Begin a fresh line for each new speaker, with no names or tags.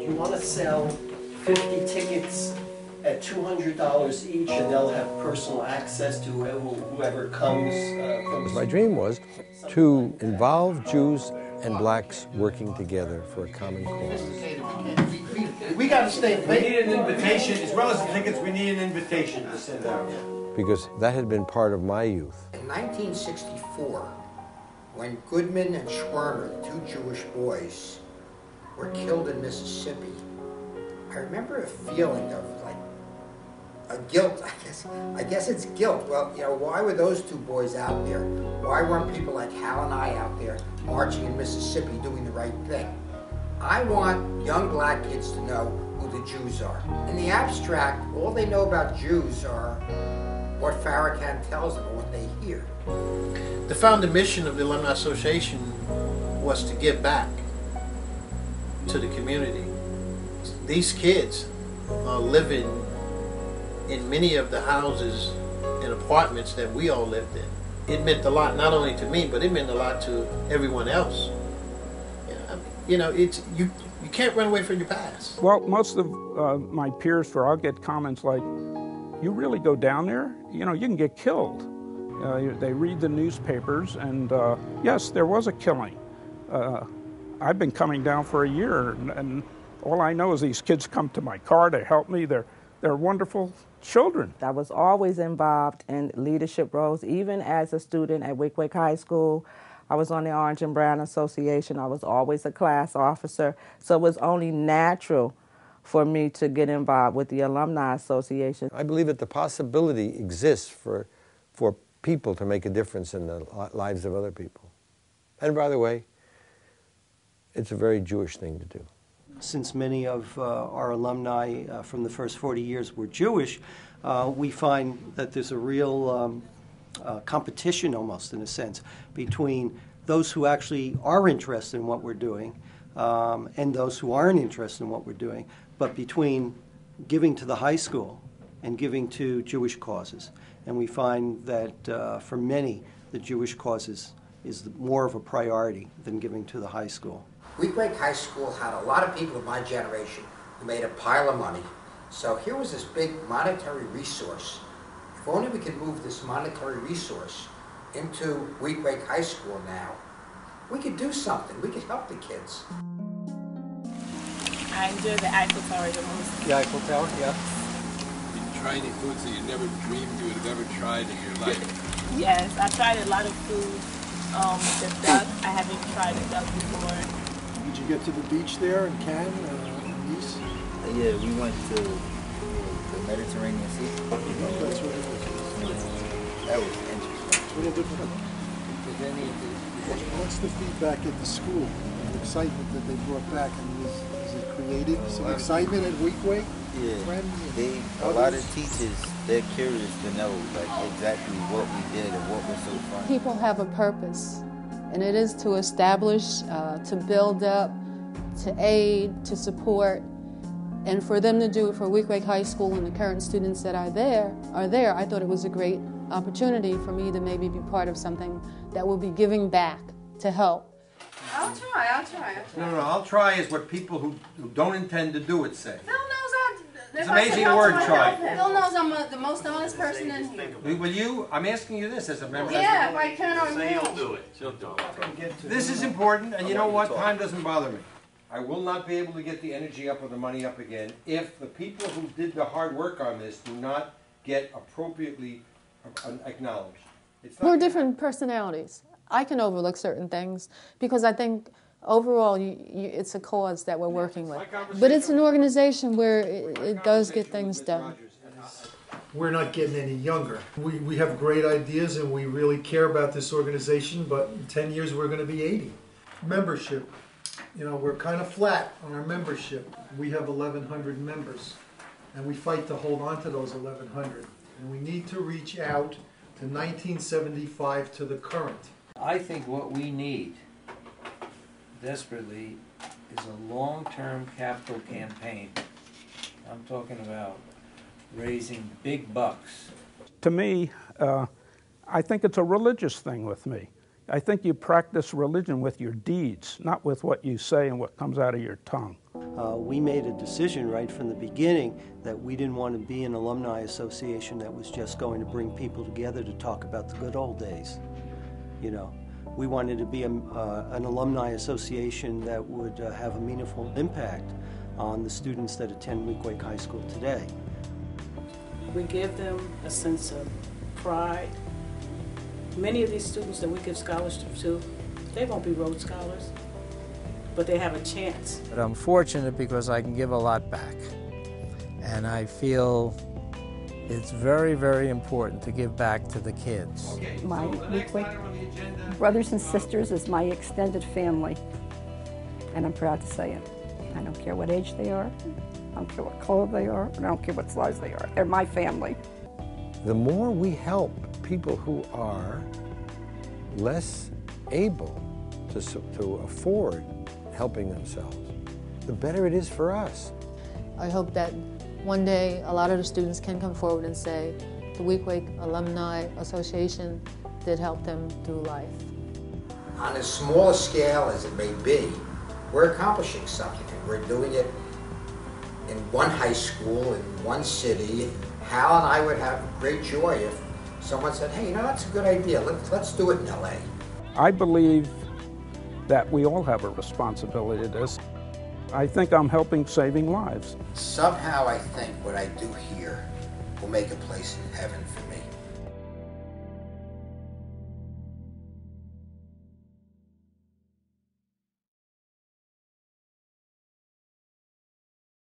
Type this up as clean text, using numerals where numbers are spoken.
You want to sell 50 tickets at $200 each, and they'll have personal access to whoever comes.
My dream was to involve Jews and blacks working together for a common cause.
We got to stay.
We need an invitation, as well as the tickets. We need an invitation to send out.
Because that had been part of my youth.
In 1964, when Goodman and Schwerner, the two Jewish boys, were killed in Mississippi, I remember a feeling of like a guilt. I guess it's guilt. Well, you know, why were those two boys out there? Why weren't people like Hal and I out there marching in Mississippi doing the right thing? I want young black kids to know who the Jews are. In the abstract, all they know about Jews are what Farrakhan tells them or what they hear.
The founding mission of the Alumni Association was to give back to the community. These kids are living in many of the houses and apartments that we all lived in. It meant a lot, not only to me, but it meant a lot to everyone else. You know, it's you can't run away from your past.
Well, most of my peers, I'll get comments like, "You really go down there? You know, you can get killed." They read the newspapers, and yes, there was a killing. I've been coming down for a year, and all I know is these kids come to my car, they help me, they're wonderful children.
I was always involved in leadership roles, even as a student at Weequahic High School. I was on the Orange and Brown Association. I was always a class officer, so it was only natural for me to get involved with the Alumni Association.
I believe that the possibility exists for people to make a difference in the lives of other people. And by the way, it's a very Jewish thing to do.
Since many of our alumni from the first 40 years were Jewish, we find that there's a real competition, almost in a sense, between those who actually are interested in what we're doing and those who aren't interested in what we're doing, but between giving to the high school and giving to Jewish causes. And we find that for many, the Jewish causes is more of a priority than giving to the high school.
Weequahic High School had a lot of people of my generation who made a pile of money. So here was this big monetary resource. If only we could move this monetary resource into Weequahic High School now, we could do something. We could help the kids.
I enjoy the Eiffel Tower the most.
The Eiffel Tower, yeah.
Did you try any foods that you never dreamed you would have ever tried in your life?
Yes, I tried a lot of food. The duck, I haven't tried the duck before.
Did you get to the beach there in Cannes, Nice?
Yeah, we went to the Mediterranean Sea.
That's what it was.
That was interesting.
It's a little different. What's the feedback at the school? The excitement that they brought back, and is it creating some excitement at Weequahic?
Yeah, a lot of teachers, they're curious to know like exactly what we did and what was so fun.
People have a purpose, and it is to establish, to build up, to aid, to support, and for them to do it for Weequahic High School and the current students that are there, I thought it was a great opportunity for me to maybe be part of something that will be giving back to help.
I'll try.
No, I'll try is what people who don't intend to do it say.
Phil knows
It's an amazing word, try.
Phil knows I'm the most honest person in here.
Will you? I'm asking you this as a member.
Yeah, if I turn on
Say you'll do it. She'll do it. This is important, and you know what? Time doesn't bother me. I will not be able to get the energy up or the money up again if the people who did the hard work on this do not get appropriately acknowledged.
We're different personalities. I can overlook certain things because I think overall it's a cause that we're working with. But it's an organization where it does get things done.
We're not getting any younger. We have great ideas and we really care about this organization, but in 10 years we're going to be 80. Membership. You know, we're kind of flat on our membership. We have 1,100 members, and we fight to hold on to those 1,100. And we need to reach out to 1975 to the current.
I think what we need desperately is a long-term capital campaign. I'm talking about raising big bucks.
To me, I think it's a religious thing with me. I think you practice religion with your deeds, not with what you say and what comes out of your tongue.
We made a decision right from the beginning that we didn't want to be an alumni association that was just going to bring people together to talk about the good old days. You know, we wanted to be an alumni association that would have a meaningful impact on the students that attend Weequahic High School today.
We give them a sense of pride. Many of these students that we give scholarships to, they won't be Rhodes Scholars, but they have a chance.
But I'm fortunate because I can give a lot back. And I feel it's very, very important to give back to the kids.
My Weequahic brothers and sisters is my extended family, and I'm proud to say it. I don't care what age they are, I don't care what color they are, and I don't care what size they are. They're my family.
The more we help people who are less able to afford helping themselves, the better it is for us.
I hope that one day a lot of the students can come forward and say the Weequahic Alumni Association did help them through life.
On as small a scale as it may be, we're accomplishing something. We're doing it in one high school, in one city. Hal and I would have great joy if someone said, hey, you know, that's a good idea. Let's do it in LA.
I believe that we all have a responsibility to this. I think I'm helping saving lives.
Somehow I think what I do here will make a place in heaven for me.